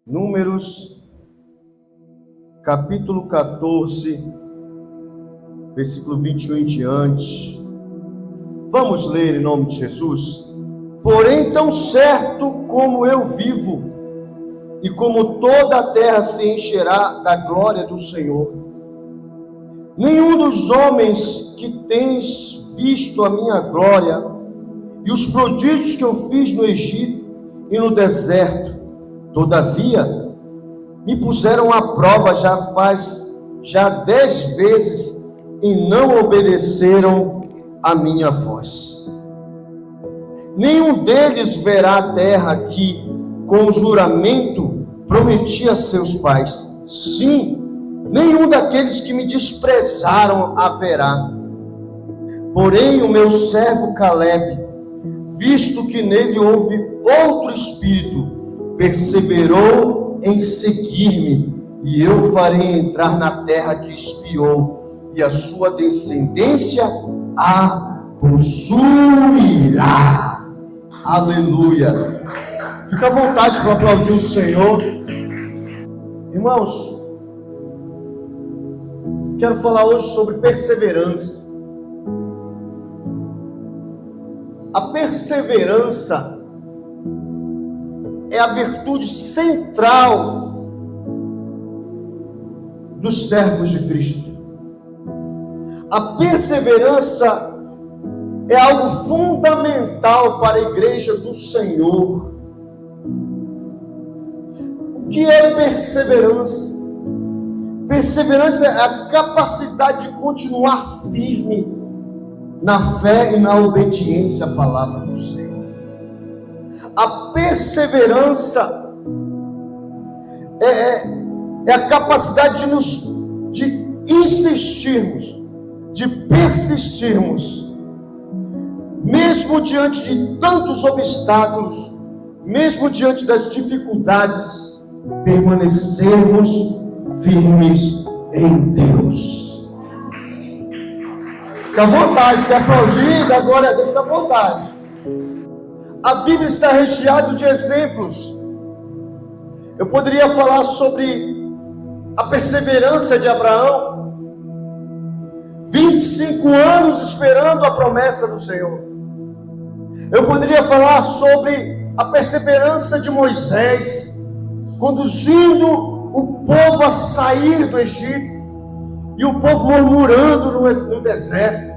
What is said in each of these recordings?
Números, capítulo 14, versículo 21 em diante. Vamos ler em nome de Jesus. Porém, tão certo como eu vivo, e como toda a terra se encherá da glória do Senhor, nenhum dos homens que tens visto a minha glória e os prodígios que eu fiz no Egito e no deserto, todavia, me puseram à prova já 10 vezes e não obedeceram a minha voz. Nenhum deles verá a terra que, com juramento, prometi a seus pais. Sim, nenhum daqueles que me desprezaram haverá. Porém, o meu servo Caleb, visto que nele houve outro espírito, perseverou em seguir-me, e eu farei entrar na terra que espiou, e a sua descendência a possuirá. Aleluia. Fica à vontade para aplaudir o Senhor. Irmãos, quero falar hoje sobre perseverança. A perseverança é a virtude central dos servos de Cristo. A perseverança é algo fundamental para a igreja do Senhor. O que é perseverança? Perseverança é a capacidade de continuar firme na fé e na obediência à palavra do Senhor. A perseverança é a capacidade de insistirmos, de persistirmos, mesmo diante de tantos obstáculos, mesmo diante das dificuldades, permanecermos firmes em Deus. Fica à vontade, quer aplaudir, dá glória a Deus, fica à vontade. A Bíblia está recheada de exemplos. Eu poderia falar sobre a perseverança de Abraão, 25 anos esperando a promessa do Senhor. Eu poderia falar sobre a perseverança de Moisés, conduzindo o povo a sair do Egito, e o povo murmurando no deserto.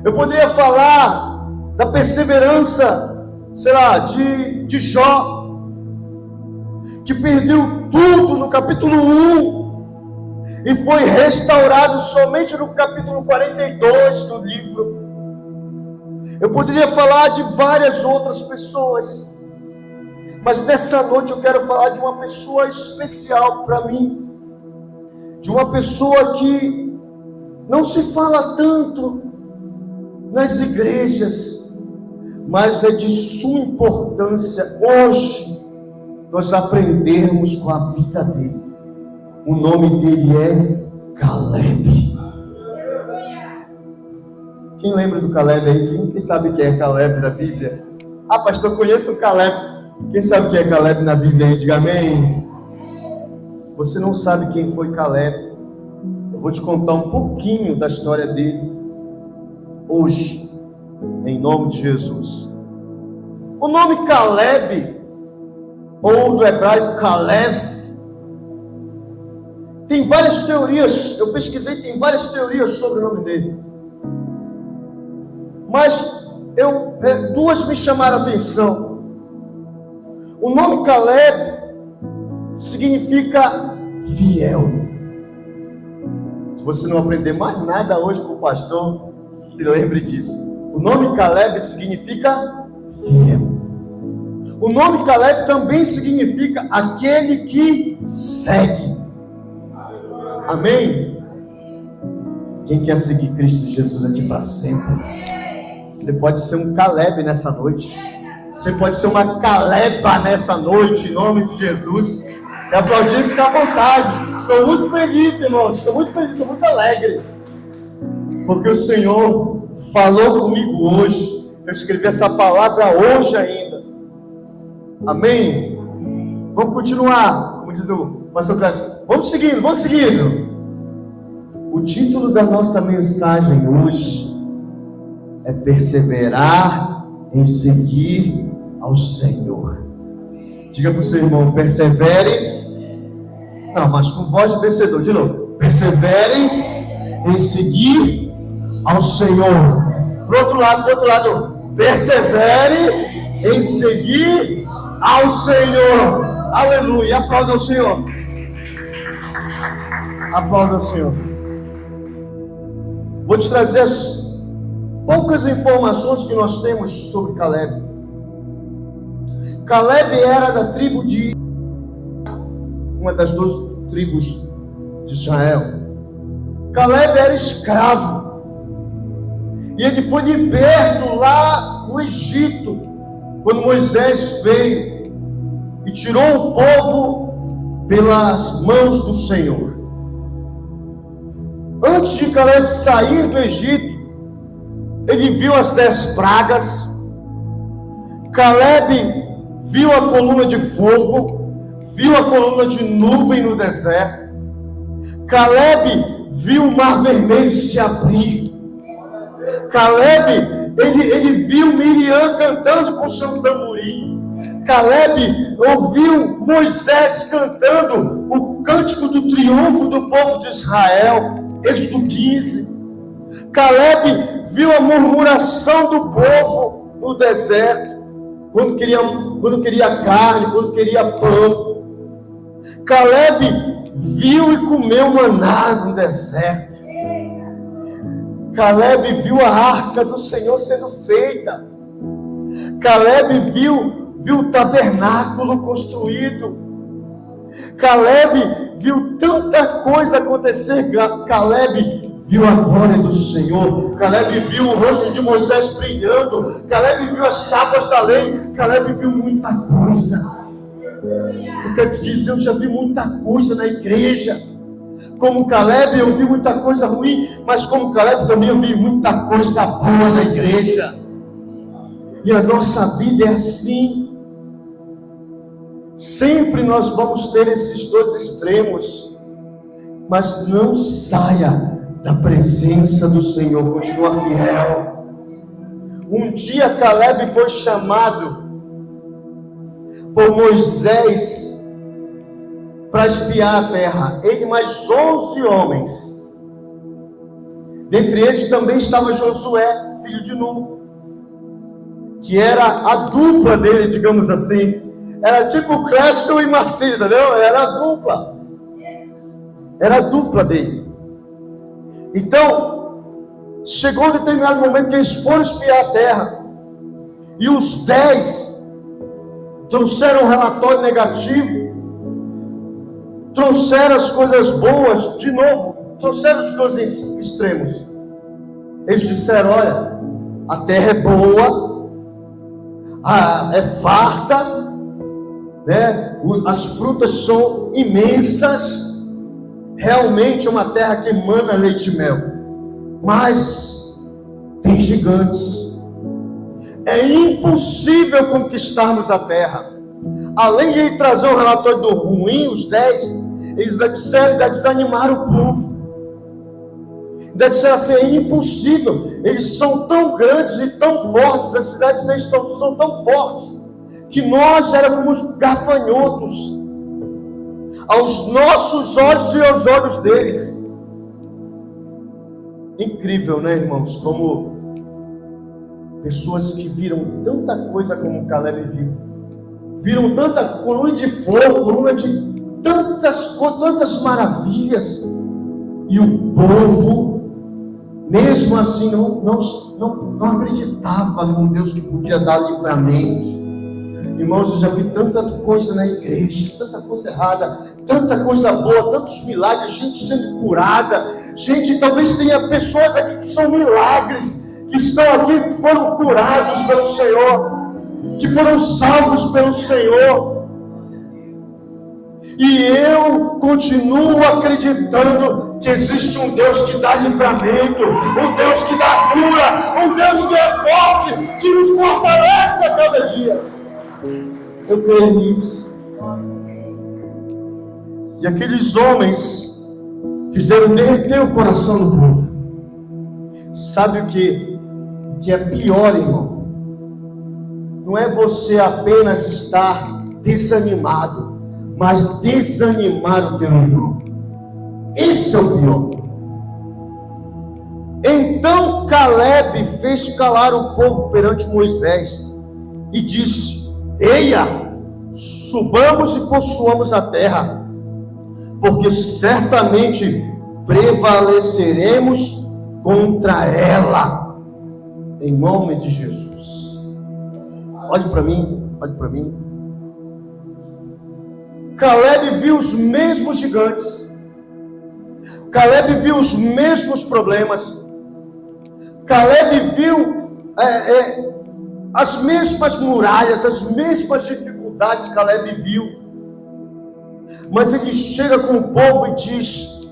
Eu poderia falar da perseverança, de Jó, que perdeu tudo no capítulo 1 e foi restaurado somente no capítulo 42 do livro. Eu poderia falar de várias outras pessoas, mas nessa noite eu quero falar de uma pessoa especial para mim, de uma pessoa que não se fala tanto nas igrejas, mas é de sua importância hoje nós aprendermos com a vida dele. O nome dele é Caleb. Quem lembra do Caleb aí? Quem sabe quem é Caleb na Bíblia? Ah, pastor, eu conheço o Caleb. Quem sabe quem é Caleb na Bíblia aí? Diga amém. Você não sabe quem foi Caleb? Eu vou te contar um pouquinho da história dele hoje, em nome de Jesus. O nome Caleb, ou do hebraico Caleb, tem várias teorias. Eu pesquisei, tem várias teorias sobre o nome dele, mas duas me chamaram a atenção. O nome Caleb significa fiel. Se você não aprender mais nada hoje com o pastor, se lembre disso. O nome Caleb significa fiel. O nome Caleb também significa aquele que segue. Amém? Quem quer seguir Cristo Jesus aqui para sempre? Você pode ser um Caleb nessa noite. Você pode ser uma Caleba nessa noite, em nome de Jesus. E aplaudir e ficar à vontade. Estou muito feliz, irmãos. Estou muito feliz, estou muito alegre. Porque o Senhor falou comigo hoje. Eu escrevi essa palavra hoje ainda. Amém? Vamos continuar, como diz o pastor Clássico. Vamos seguindo, vamos seguindo. O título da nossa mensagem hoje é perseverar em seguir ao Senhor. Diga para o seu irmão, persevere. Não, mas com voz de vencedor, de novo. Persevere em seguir ao Senhor. Pro outro lado. Persevere em seguir ao Senhor. Aleluia. Aplauda ao Senhor. Aplauda ao Senhor. Vou te trazer as poucas informações que nós temos sobre Caleb. Caleb era da tribo de uma das 12 tribos de Israel. Caleb era escravo. E ele foi liberto lá no Egito, quando Moisés veio e tirou o povo pelas mãos do Senhor. Antes de Caleb sair do Egito, ele viu as 10 pragas. Caleb viu a coluna de fogo, viu a coluna de nuvem no deserto. Caleb viu o mar vermelho se abrir. Caleb, ele viu Miriam cantando com seu tamborim. Caleb ouviu Moisés cantando o cântico do triunfo do povo de Israel, Êxodo 15. Caleb viu a murmuração do povo no deserto, quando queria carne, quando queria pão. Caleb viu e comeu maná no deserto. Caleb viu a arca do Senhor sendo feita. Caleb viu o tabernáculo construído. Caleb viu tanta coisa acontecer. Caleb viu a glória do Senhor. Caleb viu o rosto de Moisés brilhando. Caleb viu as tábuas da lei. Caleb viu muita coisa. Eu quero te dizer, eu já vi muita coisa na igreja. Como Caleb, eu vi muita coisa ruim, mas como Caleb também eu vi muita coisa boa na igreja. E a nossa vida é assim. Sempre nós vamos ter esses dois extremos, mas não saia da presença do Senhor, continua fiel. Um dia Caleb foi chamado por Moisés para espiar a terra, ele mais 11 homens. Dentre eles também estava Josué, filho de Nun, que era a dupla dele, digamos assim. Era tipo Clécio e Marcílio, entendeu? Era a dupla. Era a dupla dele. Então, chegou um determinado momento que eles foram espiar a terra. E os 10 trouxeram um relatório negativo. Trouxeram as coisas boas, de novo, trouxeram os dois extremos. Eles disseram, olha, a terra é boa, é farta, né? As frutas são imensas, realmente é uma terra que emana leite e mel, mas tem gigantes, é impossível conquistarmos a terra. Além de ele trazer um relatório do ruim, os 10, eles ainda desanimaram o povo. Ainda disseram assim, é impossível. Eles são tão grandes e tão fortes, as cidades deles são tão fortes, que nós éramos como os gafanhotos, aos nossos olhos e aos olhos deles. Incrível, né, irmãos? Como pessoas que viram tanta coisa como Caleb viu. Viram tanta coluna de fogo, coluna de tantas maravilhas, e o povo, mesmo assim, não acreditava num Deus que podia dar livramento. Irmãos, eu já vi tanta coisa na igreja, tanta coisa errada, tanta coisa boa, tantos milagres, gente sendo curada. Gente, talvez tenha pessoas aqui que são milagres, que estão aqui, que foram curados pelo Senhor, que foram salvos pelo Senhor. E eu continuo acreditando que existe um Deus que dá livramento, um Deus que dá cura, um Deus que é forte, que nos fortalece a cada dia. Eu creio nisso. E aqueles homens fizeram derreter o coração do povo. Sabe o que é pior, irmão? Não é você apenas estar desanimado, mas desanimar o teu irmão. Esse é o pior. Então Caleb fez calar o povo perante Moisés e disse: Eia, subamos e possuamos a terra, porque certamente prevaleceremos contra ela, em nome de Jesus. Olhe para mim, olhe para mim. Caleb viu os mesmos gigantes, Caleb viu os mesmos problemas, Caleb viu as mesmas muralhas, as mesmas dificuldades. Caleb viu, mas ele chega com o povo e diz: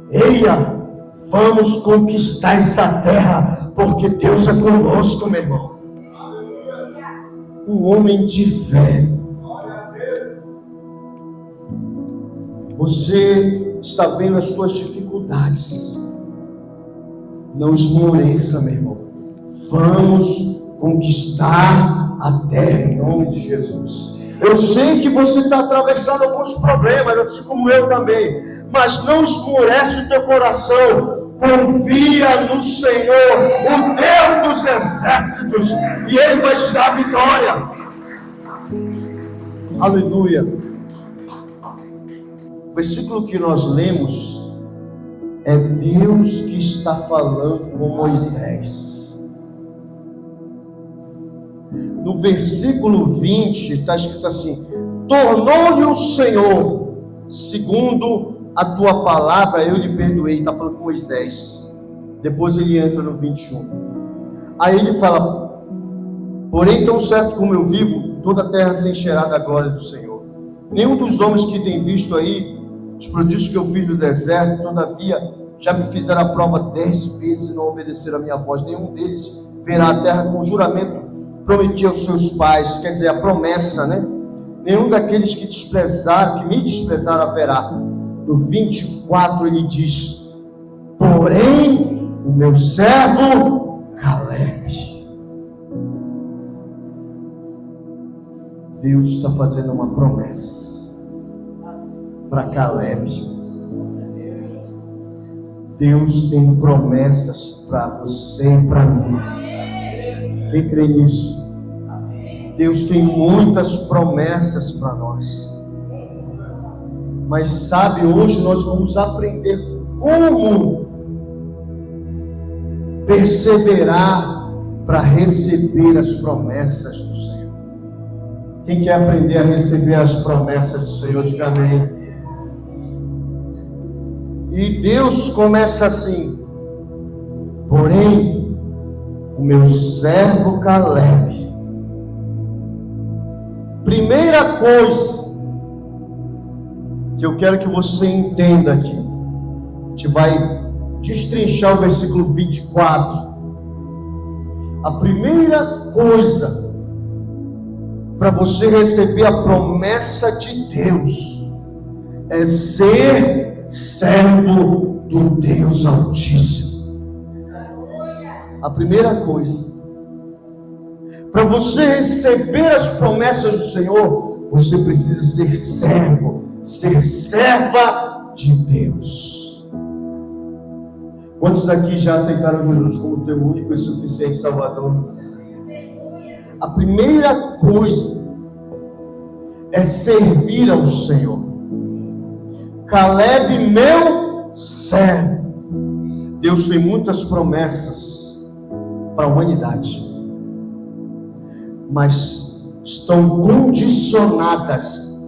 Eia, vamos conquistar essa terra, porque Deus é conosco, meu irmão. Um homem de fé. Você está vendo as suas dificuldades, não esmoreça, meu irmão. Vamos conquistar a terra em nome de Jesus. Eu sei que você está atravessando alguns problemas, assim como eu também, mas não esmorece o teu coração. Confia no Senhor, o Deus dos exércitos, e Ele vai te dar vitória. Aleluia. O versículo que nós lemos é Deus que está falando com Moisés. No versículo 20 está escrito assim: tornou-lhe o Senhor, segundo a tua palavra eu lhe perdoei. Está falando com Moisés. Depois ele entra no 21. Aí ele fala: porém tão certo como eu vivo, toda a terra se encherá da glória do Senhor. Nenhum dos homens que tem visto aí os prodígios que eu fiz no deserto, todavia já me fizeram a prova 10 vezes e não obedeceram a minha voz. Nenhum deles verá a terra com juramento prometi aos seus pais, quer dizer, a promessa, né? Nenhum daqueles que desprezaram, que me desprezaram, haverá. No 24 ele diz: porém, o meu servo Caleb. Deus está fazendo uma promessa para Caleb. Deus tem promessas para você e para mim. Quem crê nisso? Deus tem muitas promessas para nós. Mas sabe, hoje nós vamos aprender como perseverar para receber as promessas do Senhor. Quem quer aprender a receber as promessas do Senhor, diga amém. E Deus começa assim: porém, o meu servo Caleb. Primeira coisa que eu quero que você entenda aqui, a gente vai destrinchar o versículo 24. A primeira coisa para você receber a promessa de Deus é ser servo do Deus Altíssimo. A primeira coisa, para você receber as promessas do Senhor, você precisa ser servo, ser serva de Deus. Quantos aqui já aceitaram Jesus como teu único e suficiente Salvador? A primeira coisa é servir ao Senhor. Caleb, meu servo. Deus tem muitas promessas para a humanidade, mas estão condicionadas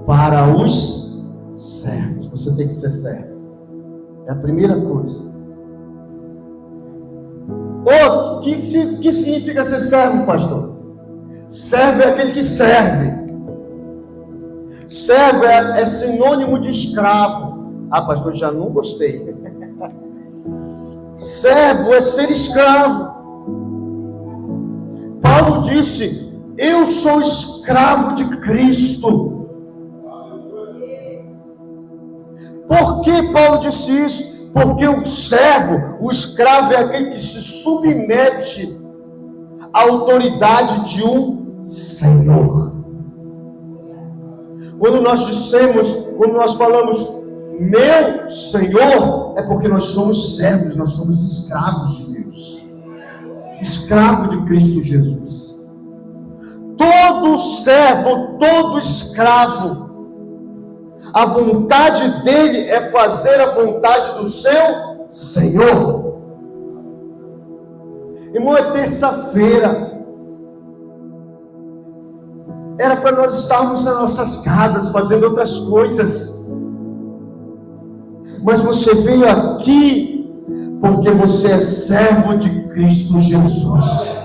para os servos. Você tem que ser servo. É a primeira coisa. O que significa ser servo, pastor? Servo é aquele que serve. Servo é sinônimo de escravo. Ah, pastor, já não gostei. Servo é ser escravo. Paulo disse: eu sou escravo de Cristo. Por que Paulo disse isso? Porque o servo, o escravo, é aquele que se submete à autoridade de um senhor. Quando nós falamos meu Senhor, é porque nós somos servos, nós somos escravos de Deus, escravo de Cristo Jesus. Todo servo, todo escravo, a vontade dele é fazer a vontade do seu Senhor. Irmão, é terça-feira. Era para nós estarmos nas nossas casas fazendo outras coisas. Mas você veio aqui porque você é servo de Cristo Jesus.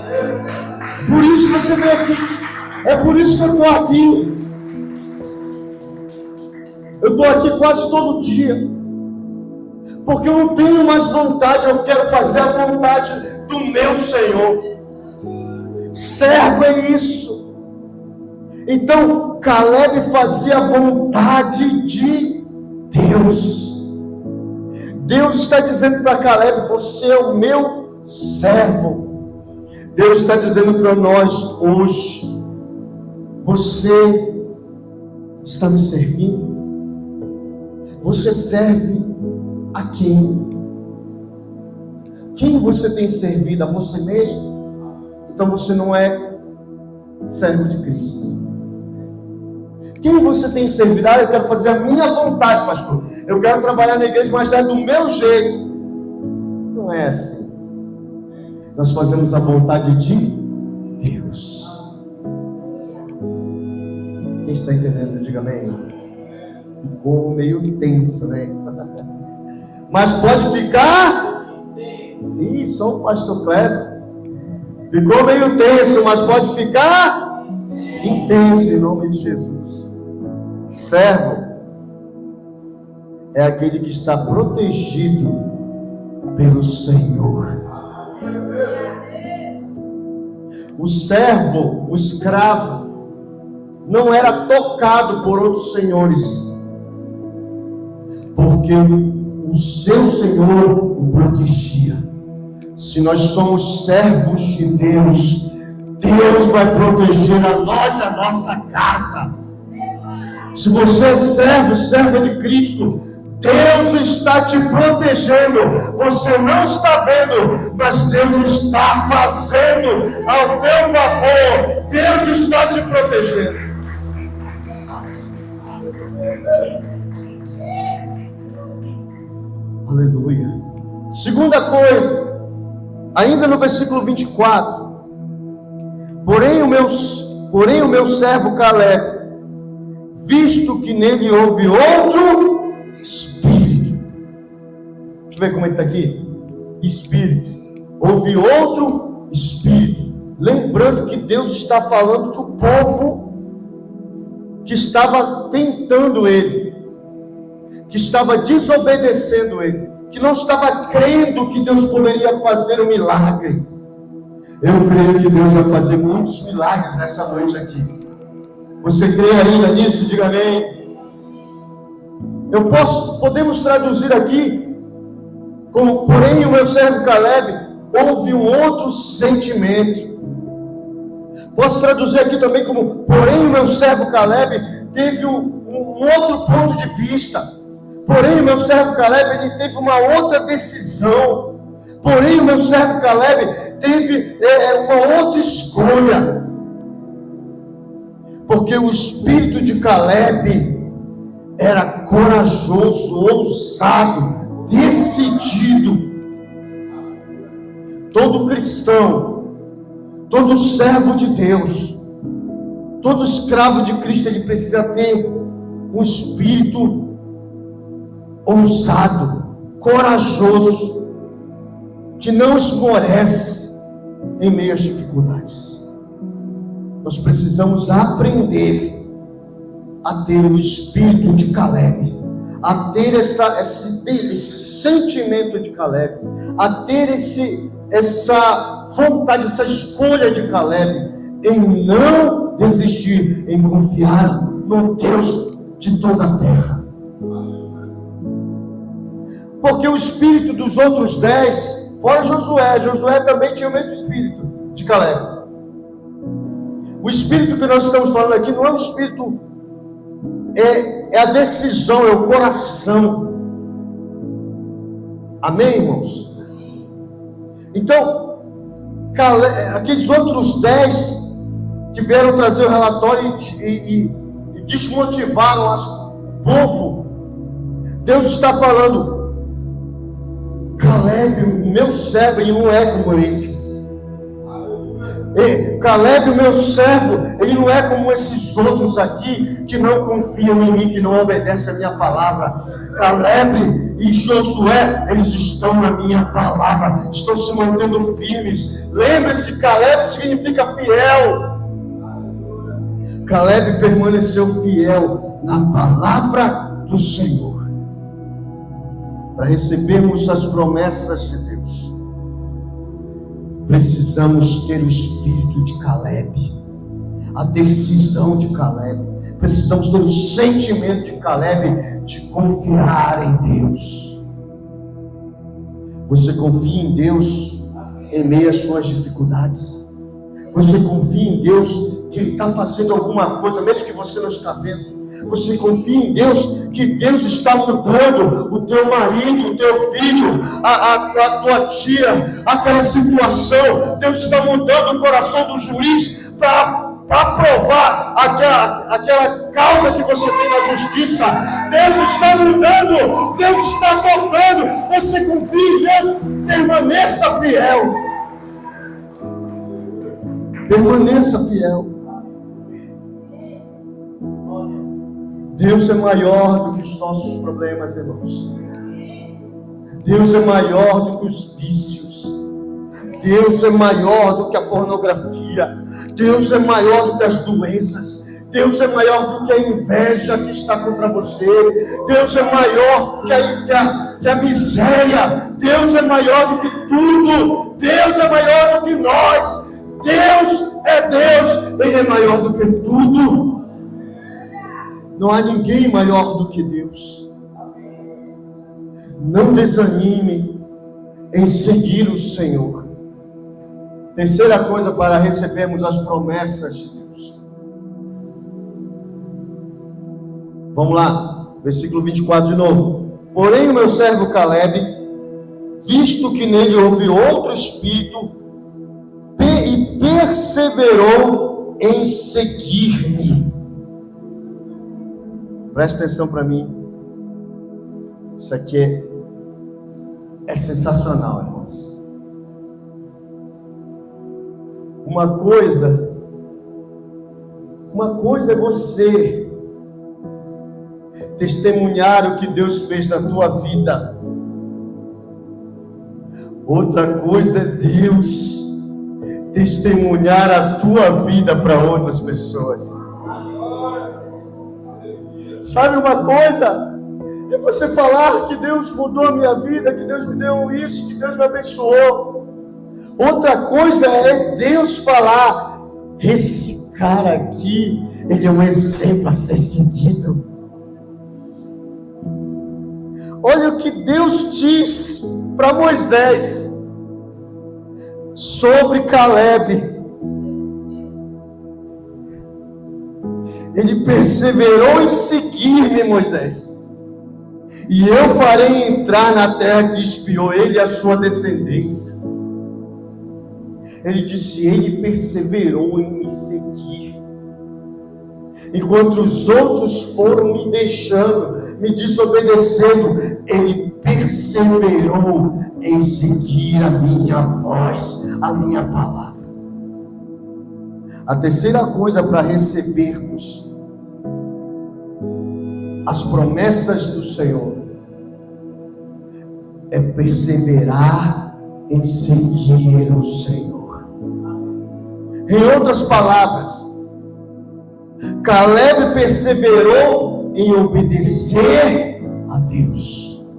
Por isso você veio aqui. É por isso que eu estou aqui. Eu estou aqui quase todo dia. Porque eu não tenho mais vontade, eu quero fazer a vontade do meu Senhor. Servo é isso. Então, Caleb fazia a vontade de Deus. Deus está dizendo para Caleb: você é o meu servo. Deus está dizendo para nós hoje: você está me servindo? Você serve a quem? Quem você tem servido? A você mesmo? Então você não é servo de Cristo. Quem você tem servido? Eu quero fazer a minha vontade, pastor. Eu quero trabalhar na igreja, mas é do meu jeito. Não é assim. Nós fazemos a vontade de Deus. Quem está entendendo? Diga amém. Ficou meio tenso, né? Mas pode ficar. Ih, só o pastor Clécio. Ficou meio tenso, mas pode ficar intenso em nome de Jesus. Servo é aquele que está protegido pelo Senhor. O servo, o escravo, não era tocado por outros senhores, porque o seu Senhor o protegia. Se nós somos servos de Deus, Deus vai proteger a nós e a nossa casa. Se você é servo, serva de Cristo, Deus está te protegendo. Você não está vendo, mas Deus está fazendo ao teu favor. Deus está te protegendo. Aleluia. Segunda coisa, ainda no versículo 24. Porém o meu servo Caleb, visto que nele houve outro espírito. Deixa eu ver como ele está aqui. Espírito. Houve outro espírito. Lembrando que Deus está falando do povo que estava tentando ele, que estava desobedecendo ele, que não estava crendo que Deus poderia fazer um milagre. Eu creio que Deus vai fazer muitos milagres nessa noite aqui. Você crê ainda nisso? Diga amém. Podemos traduzir aqui como: porém o meu servo Caleb houve um outro sentimento. Posso traduzir aqui também como: porém o meu servo Caleb teve um outro ponto de vista. Porém o meu servo Caleb ele teve uma outra decisão. Porém o meu servo Caleb teve uma outra escolha. Porque o espírito de Caleb era corajoso, ousado, decidido. Todo cristão, todo servo de Deus, todo escravo de Cristo, ele precisa ter um espírito ousado, corajoso, que não esmorece em meio às dificuldades. Nós precisamos aprender a ter o espírito de Caleb, a ter esse sentimento de Caleb, a ter essa vontade, essa escolha de Caleb, em não desistir, em confiar no Deus de toda a terra. Porque o espírito dos outros 10, fora Josué também tinha o mesmo espírito de Caleb. O espírito que nós estamos falando aqui não é um espírito, é a decisão, é o coração. Amém, irmãos? Então, aqueles outros 10 que vieram trazer o relatório e desmotivaram o povo, Deus está falando: Caleb, o meu servo, ele não é como esses. Caleb, o meu servo, ele não é como esses outros aqui que não confiam em mim, que não obedecem a minha palavra. Caleb e Josué, eles estão na minha palavra, estão se mantendo firmes. Lembre-se, Caleb significa fiel. Caleb permaneceu fiel na palavra do Senhor. Para recebermos as promessas de Deus, precisamos ter o espírito de Caleb, a decisão de Caleb. Precisamos ter o sentimento de Caleb de confiar em Deus. Você confia em Deus em meio às suas dificuldades? Você confia em Deus que Ele está fazendo alguma coisa, mesmo que você não está vendo? Você confia em Deus, que Deus está mudando o teu marido, o teu filho, a tua tia, aquela situação. Deus está mudando o coração do juiz para aprovar aquela causa que você tem na justiça. Deus está mudando, Deus está tocando. Você confia em Deus, permaneça fiel. Permaneça fiel. Deus é maior do que os nossos problemas, irmãos. Deus é maior do que os vícios. Deus é maior do que a pornografia. Deus é maior do que as doenças. Deus é maior do que a inveja que está contra você. Deus é maior que a miséria. Deus é maior do que tudo. Deus é maior do que nós. Deus é Deus. Ele é maior do que tudo. Não há ninguém maior do que Deus. Não desanime em seguir o Senhor. Terceira coisa para recebermos as promessas de Deus. Vamos lá, versículo 24 de novo. Porém o meu servo Caleb, visto que nele houve outro espírito, e perseverou em seguir-me. Presta atenção para mim. Isso aqui é sensacional, irmãos. Uma coisa é você testemunhar o que Deus fez na tua vida. Outra coisa é Deus testemunhar a tua vida para outras pessoas. Sabe uma coisa? É você falar que Deus mudou a minha vida, que Deus me deu isso, que Deus me abençoou. Outra coisa é Deus falar: esse cara aqui, ele é um exemplo a ser seguido. Olha o que Deus diz para Moisés sobre Caleb. Ele perseverou em seguir-me, Moisés, e eu farei entrar na terra que espiou ele e a sua descendência. Ele disse: ele perseverou em me seguir, enquanto os outros foram me deixando, me desobedecendo. Ele perseverou em seguir a minha voz, a minha palavra. A terceira coisa para recebermos as promessas do Senhor é perseverar em seguir o Senhor. Em outras palavras, Caleb perseverou em obedecer a Deus.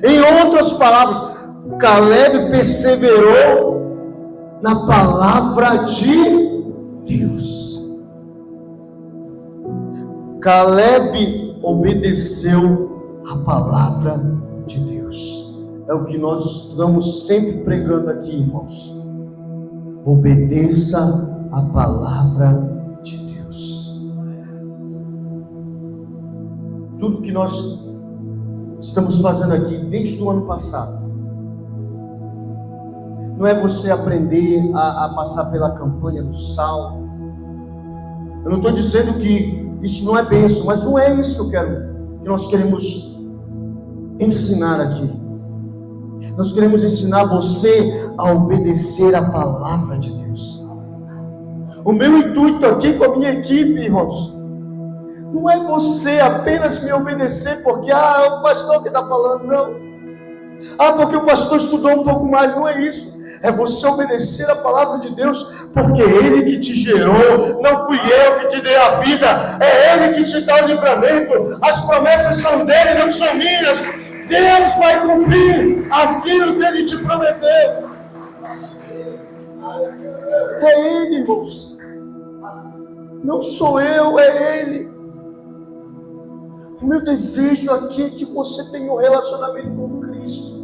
Em outras palavras, Caleb perseverou na palavra de Deus. Caleb obedeceu a palavra de Deus. é o que nós estamos sempre pregando aqui, irmãos. Obedeça a palavra de Deus. Tudo que nós estamos fazendo aqui desde o ano passado não é você aprender a passar pela campanha do sal. Eu não estou dizendo que isso não é bênção, mas não é isso que nós queremos ensinar aqui. Nós queremos ensinar você a obedecer a palavra de Deus. O meu intuito aqui com a minha equipe, irmãos, não é você apenas me obedecer porque é o pastor que está falando, não. Porque o pastor estudou um pouco mais, não é isso. É você obedecer a palavra de Deus, porque é Ele que te gerou, não fui eu que te dei a vida, é Ele que te dá o livramento, as promessas são dele, não são minhas. Deus vai cumprir aquilo que Ele te prometeu. É Ele, irmãos, não sou eu, é Ele. O meu desejo aqui é que você tenha um relacionamento com Cristo,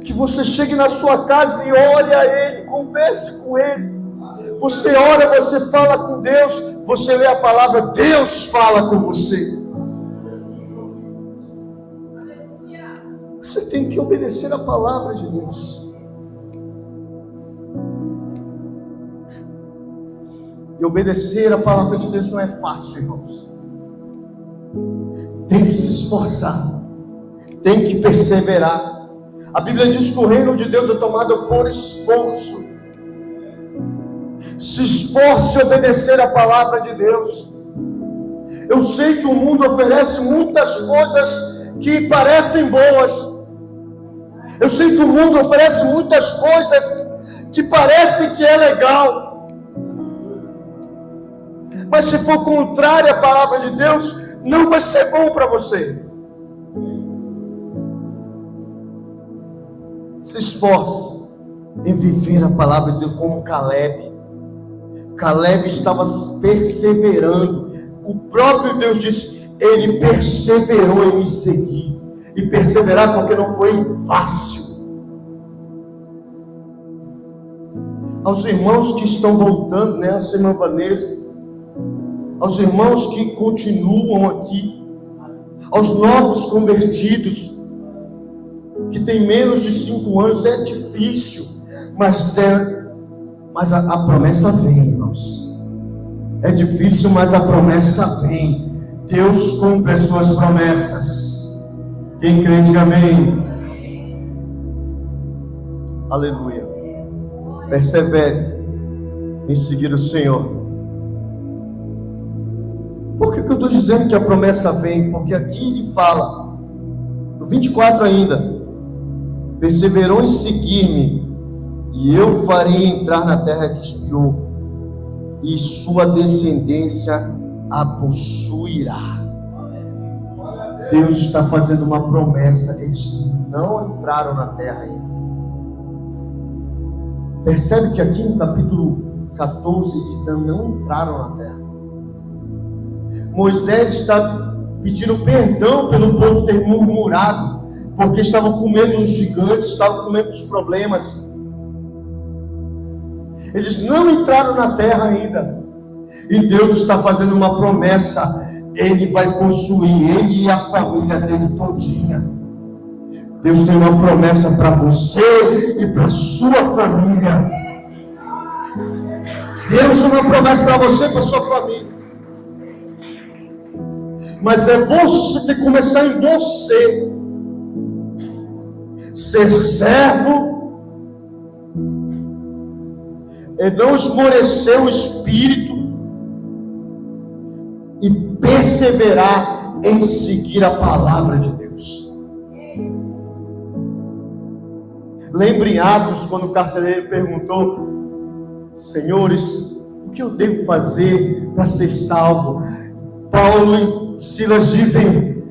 que você chegue na sua casa e olhe a Ele, converse com Ele. Você ora, você fala com Deus, você lê a palavra, Deus fala com você. Você tem que obedecer a palavra de Deus. E obedecer a palavra de Deus não é fácil, irmãos. Tem que se esforçar, tem que perseverar. A Bíblia diz que o reino de Deus é tomado por esforço. Se esforce a obedecer a palavra de Deus. Eu sei que o mundo oferece muitas coisas que parecem boas. Eu sei que o mundo oferece muitas coisas que parecem que é legal. Mas se for contrário à palavra de Deus, não vai ser bom para você. Se esforce em viver a palavra de Deus como Caleb. Caleb estava perseverando. O próprio Deus disse, ele perseverou em me seguir. E perseverar porque não foi fácil. Aos irmãos que estão voltando, né? A irmã Vanessa, aos irmãos que continuam aqui, aos novos convertidos, que tem menos de 5 anos, é difícil, mas a promessa vem, irmãos. É difícil, mas a promessa vem. Deus cumpre as suas promessas. Quem crê, diga amém. Aleluia. Persevere em seguir o Senhor. Por que eu estou dizendo que a promessa vem? Porque aqui ele fala, no 24 ainda, perseverou em seguir-me, e eu farei entrar na terra que espiou, e sua descendência a possuirá. Deus está fazendo uma promessa. Eles não entraram na terra ainda. Percebe que aqui no capítulo 14 eles não entraram na terra. Moisés está pedindo perdão pelo povo ter murmurado, porque estavam com medo dos gigantes, estavam com medo dos problemas. Eles não entraram na terra ainda. E Deus está fazendo uma promessa. Ele vai possuir, ele e a família dele todinha. Deus tem uma promessa para você e para sua família. Deus tem uma promessa para você e para sua família. Mas é você, tem que começar em você. Ser servo e não esmorecer o espírito e perseverar em seguir a palavra de Deus. Lembra em Atos, quando o carcereiro perguntou: senhores, o que eu devo fazer para ser salvo? Paulo e Silas dizem: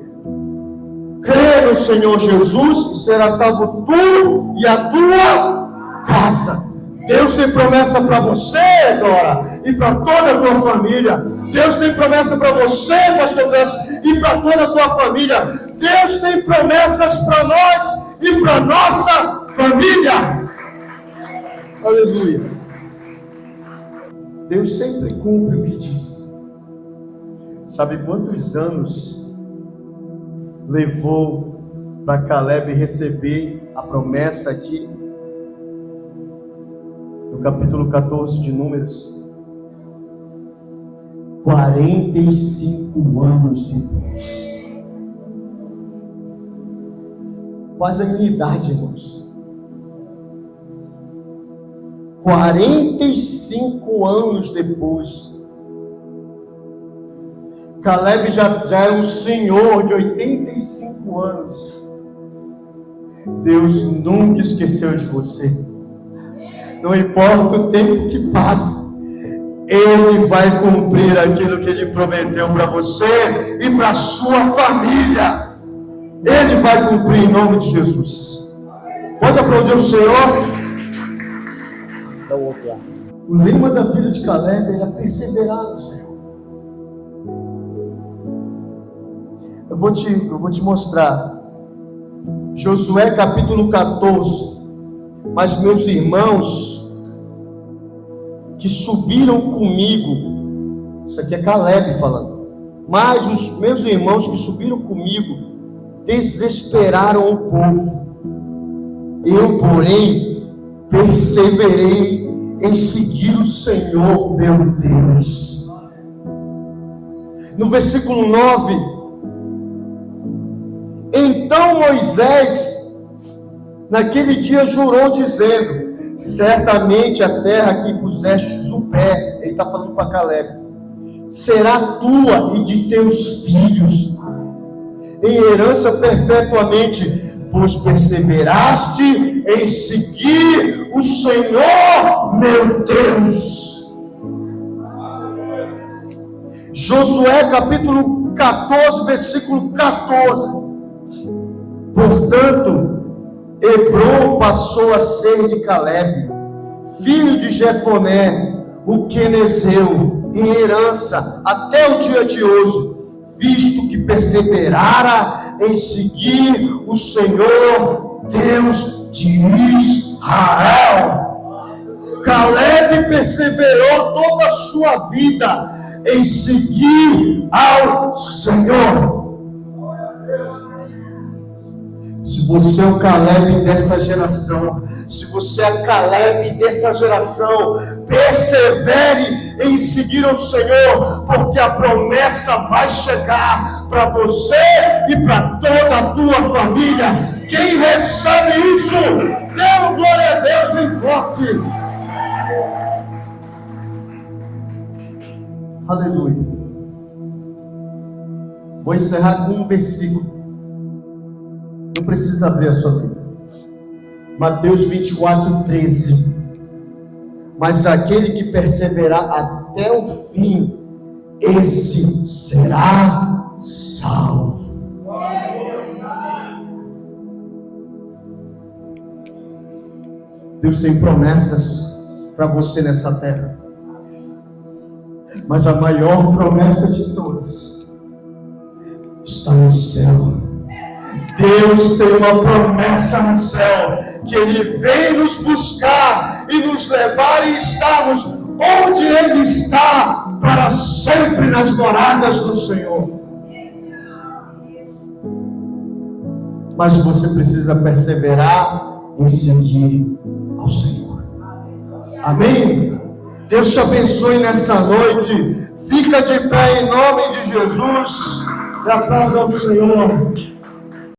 crê no Senhor Jesus e será salvo tu e a tua casa. Deus tem promessa para você, Dora, e para toda a tua família. Deus tem promessa para você, pastor Clécio, e para toda a tua família. Deus tem promessas para nós e para nossa família. Aleluia. Deus sempre cumpre o que diz. Sabe quantos anos levou para Caleb receber a promessa aqui? No capítulo 14 de Números. 45 anos depois. Quase a minha idade, irmãos. 45 anos depois. Caleb já era um senhor de 85 anos. Deus nunca esqueceu de você. Não importa o tempo que passe, Ele vai cumprir aquilo que Ele prometeu para você e para a sua família. Ele vai cumprir em nome de Jesus. Pode aplaudir o Senhor? O lema da vida de Caleb era perseverar no Senhor. Eu vou te mostrar. Josué capítulo 14. Mas meus irmãos que subiram comigo, isso aqui é Caleb falando, mas os meus irmãos que subiram comigo desesperaram o povo. Eu, porém, perseverei em seguir o Senhor meu Deus. No versículo 9, então Moisés naquele dia jurou dizendo: certamente a terra que pusestes o pé, ele está falando para Caleb, será tua e de teus filhos em herança perpetuamente, pois perseveraste em seguir o Senhor meu Deus. Josué capítulo 14, versículo 14. Portanto, Hebron passou a ser de Caleb, filho de Jefoné, o quenezeu, em herança até o dia de hoje, visto que perseverara em seguir o Senhor Deus de Israel. Caleb perseverou toda a sua vida em seguir ao Senhor. Se você é o Caleb dessa geração, se você é Caleb dessa geração, persevere em seguir o Senhor, porque a promessa vai chegar para você e para toda a tua família. Quem recebe isso, dê glória a Deus bem forte. Aleluia. Vou encerrar com um versículo. Não precisa abrir a sua Bíblia. Mateus 24, 13. Mas aquele que perseverar até o fim, esse será salvo. Deus tem promessas para você nessa terra. Mas a maior promessa de todas está no céu. Deus tem uma promessa no céu, que Ele vem nos buscar e nos levar e estarmos onde Ele está, para sempre nas moradas do Senhor. Mas você precisa perseverar em seguir ao Senhor. Amém? Deus te abençoe nessa noite. Fica de pé em nome de Jesus. E aplauda ao Senhor.